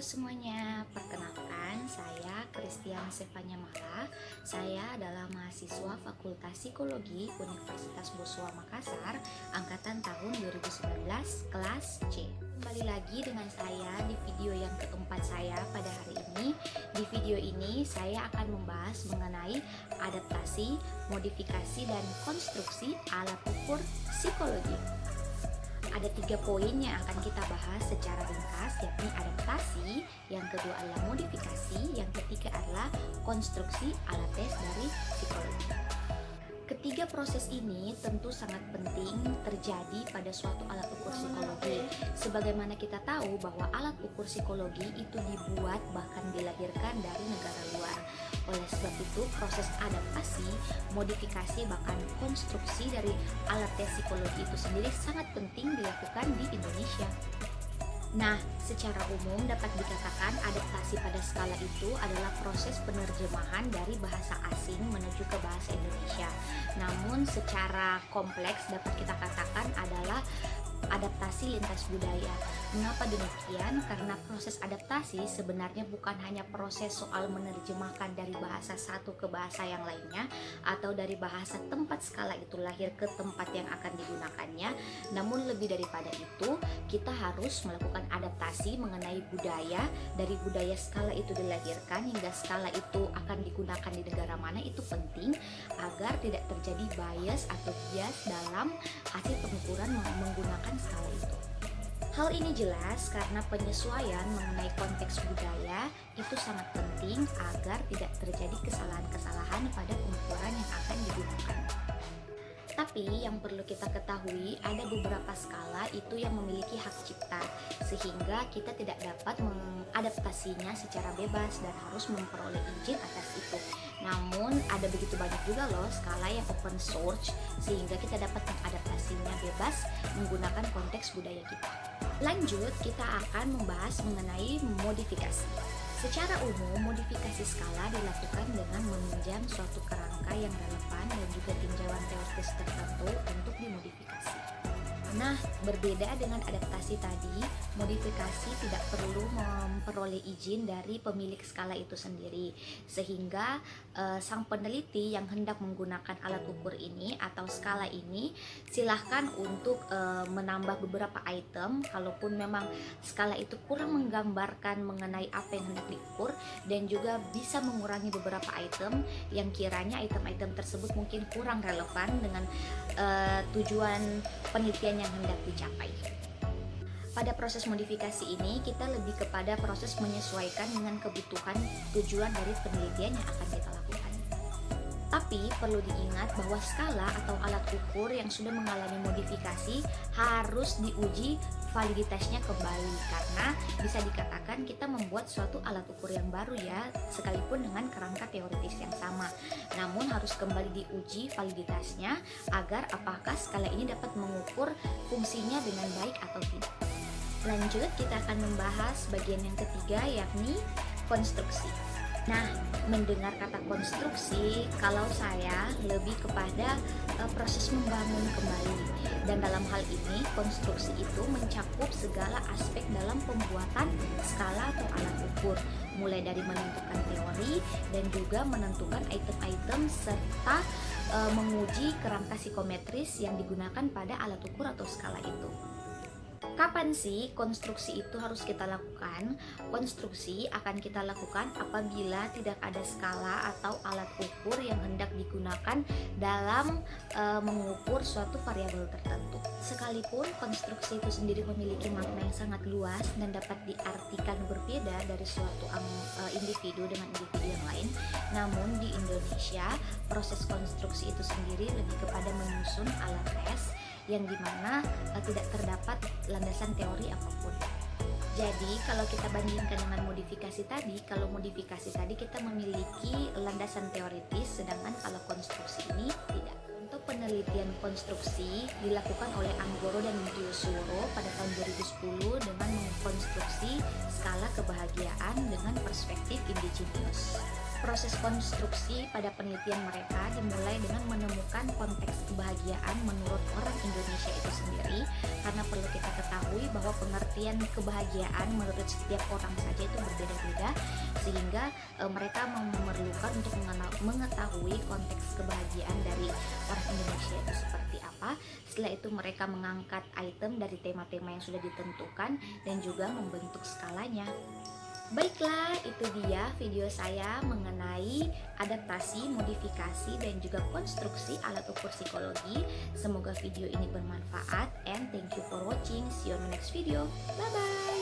semuanya, perkenalkan saya Christian Sevanya Mala. Saya adalah mahasiswa Fakultas Psikologi Universitas Boswa Makassar, angkatan tahun 2019, kelas C. Kembali lagi dengan saya di video yang keempat saya pada hari ini. Di video ini saya akan membahas mengenai adaptasi, modifikasi, dan konstruksi alat ukur psikologi. Ada 3 poin yang akan kita bahas secara ringkas, yakni adaptasi, yang kedua adalah modifikasi, yang ketiga adalah konstruksi alat tes dari psikologi. Ketiga proses ini tentu sangat penting terjadi pada suatu alat ukur psikologi. Sebagaimana kita tahu bahwa alat ukur psikologi itu dibuat bahkan dilahirkan dari negara luar. Oleh sebab itu, proses adaptasi, modifikasi, bahkan konstruksi dari alat tes psikologi itu sendiri sangat penting dilakukan di Indonesia. Nah, secara umum dapat dikatakan adaptasi pada skala itu adalah proses penerjemahan dari bahasa asing menuju ke bahasa Indonesia. Namun secara kompleks dapat kita katakan adalah adaptasi lintas budaya. Mengapa demikian? Karena proses adaptasi sebenarnya bukan hanya proses soal menerjemahkan dari bahasa satu ke bahasa yang lainnya, atau dari bahasa tempat skala itu lahir ke tempat yang akan digunakannya. Namun lebih daripada itu, kita harus melakukan adaptasi mengenai budaya. Dari budaya skala itu dilahirkan hingga skala itu akan digunakan di negara mana, itu penting agar tidak terjadi bias atau bias dalam hasil pengukuran menggunakan skala itu. Hal ini jelas karena penyesuaian mengenai konteks budaya itu sangat penting agar tidak terjadi kesalahan-kesalahan pada pengukuran yang akan digunakan. Tapi yang perlu kita ketahui, ada beberapa skala itu yang memiliki hak cipta, sehingga kita tidak dapat mengadaptasinya secara bebas dan harus memperoleh izin atas itu. Namun ada begitu banyak juga loh skala yang open source, sehingga kita dapat mengadaptasinya bebas menggunakan konteks budaya kita. Lanjut, kita akan membahas mengenai modifikasi. Secara umum, modifikasi skala dilakukan dengan meminjam suatu kerangka yang relevan dan juga tinjauan teoritis tertentu untuk dimodifikasi. Nah, berbeda dengan adaptasi tadi, modifikasi tidak perlu memperoleh izin dari pemilik skala itu sendiri, sehingga sang peneliti yang hendak menggunakan alat ukur ini atau skala ini silahkan untuk menambah beberapa item kalaupun memang skala itu kurang menggambarkan mengenai apa yang hendak diukur, dan juga bisa mengurangi beberapa item yang kiranya item-item tersebut mungkin kurang relevan dengan tujuan penelitian yang hendak dicapai. Pada proses modifikasi ini, kita lebih kepada proses menyesuaikan dengan kebutuhan tujuan dari penelitian yang akan kita lakukan. Tapi perlu diingat bahwa skala atau alat ukur yang sudah mengalami modifikasi harus diuji validitasnya kembali, karena bisa dikatakan kita membuat suatu alat ukur yang baru ya, sekalipun dengan kerangka teoritis yang sama. Namun harus kembali diuji validitasnya agar apakah skala ini dapat mengukur fungsinya dengan baik atau tidak. Lanjut, kita akan membahas bagian yang ketiga, yakni konstruksi. Nah, mendengar kata konstruksi, kalau saya lebih kepada proses membangun kembali. Dan dalam hal ini, konstruksi itu mencakup segala aspek dalam pembuatan skala atau alat ukur, mulai dari menentukan teori dan juga menentukan item-item serta menguji kerangka psikometris yang digunakan pada alat ukur atau skala itu. Kapan sih konstruksi itu harus kita lakukan? Konstruksi akan kita lakukan apabila tidak ada skala atau alat ukur yang hendak digunakan dalam mengukur suatu variabel tertentu. Sekalipun konstruksi itu sendiri memiliki makna yang sangat luas dan dapat diartikan berbeda dari suatu individu dengan individu yang lain, namun di Indonesia proses konstruksi itu sendiri lebih kepada menyusun alat tes yang dimana tidak terdapat landasan teori apapun. Jadi kalau kita bandingkan dengan modifikasi tadi, kalau modifikasi tadi kita memiliki landasan teoritis, sedangkan kalau konstruksi ini tidak. Untuk penelitian konstruksi dilakukan oleh Anggoro dan Diosuro pada tahun 2010 dengan mengkonstruksi skala kebahagiaan dengan perspektif indigenous. Proses konstruksi pada penelitian mereka dimulai dengan menemukan konteks kebahagiaan menurut orang Indonesia itu sendiri, karena perlu kita ketahui bahwa pengertian kebahagiaan menurut setiap orang saja itu berbeda-beda, sehingga mereka memerlukan untuk mengetahui konteks kebahagiaan dari orang Indonesia itu seperti apa. Setelah itu mereka mengangkat item dari tema-tema yang sudah ditentukan dan juga membentuk skalanya. Baiklah, itu dia video saya mengenai adaptasi, modifikasi, dan juga konstruksi alat ukur psikologi. Semoga video ini bermanfaat, and thank you for watching. See you on the next video. Bye bye.